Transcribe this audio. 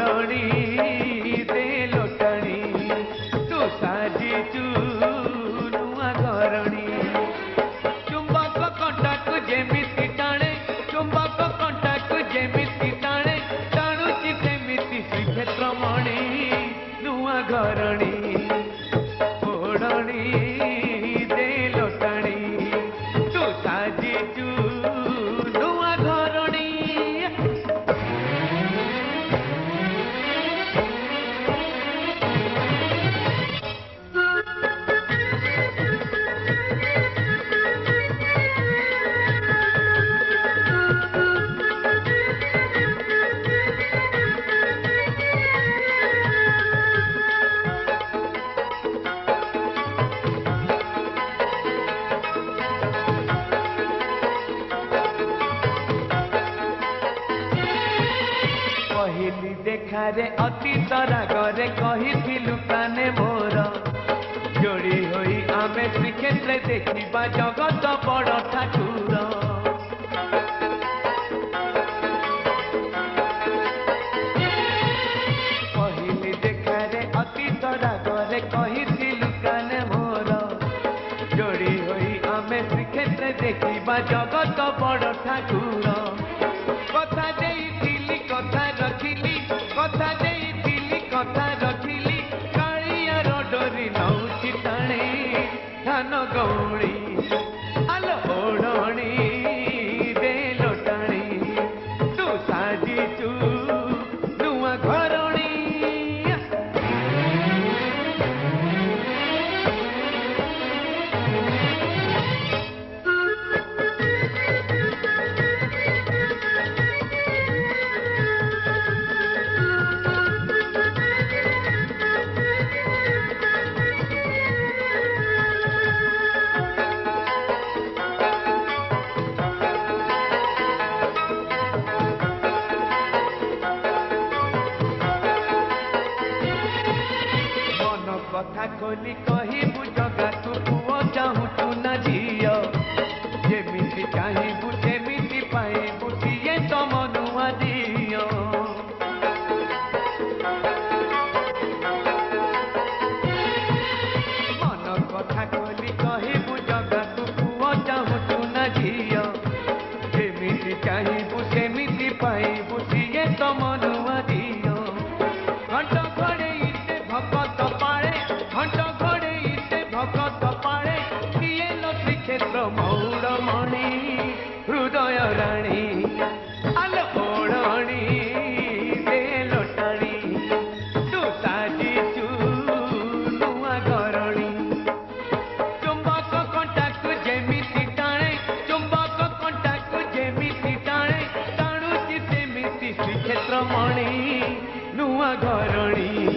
ओढ़णी दे लोटणी तू साजिचु नुआ घरणी चुंबक कंटा को जेमिति टाणे चुंबक कंटा को जेमिति टाणे टाणुची सेमिति श्रीक्षेत्र मणि नुआ घरणी ओढ़णी दे लोटणी तू साजिचु नुआ घरणी कहली देखारे अतीत रागरे कहिथिलु काने मोर जोड़ी होई आमे श्रीक्षेत्र देखिबा जगत बड़ ठाकुर कहली देखारे अतीत रागरे कहिथिलु काने मोर जोड़ी होई आमे श्रीक्षेत्र देखिबा जगत बड़ ठाकुर कथा देइथिली कथा रखिली कथा देइथिली कथा रखिली कालिया डोरी नौची टाणे धान गौणी आलो ओढ़णी दे लोटाणी तू साजिचु नुआ घरणी कथा खोली कहबू जगा तू पुओ चाहू तू न झीओ जेमिति चाहबू सेमिति पाइबू सीए तो मनुआ दियो मन कथा खोली कहबू जगा तू पुओ चाहू तू न झीओ जेमिति चाहबू सेमिति पाइबू सीए तो मनुआ दियो घंट घड़े भगत पाळे घंट घड़े भगत पाळे किए लो श्रीक्षेत्र मौड़मणि हृदय राणी आलो ओढ़णी दे लोटाणी तू साजिचु नुआ घरणी चुंबक कंटा को जेमिति टाणे चुंबक कंटा को जेमिति टाणे टाणुची सेमिति श्रीक्षेत्र मणि नुआ घरणी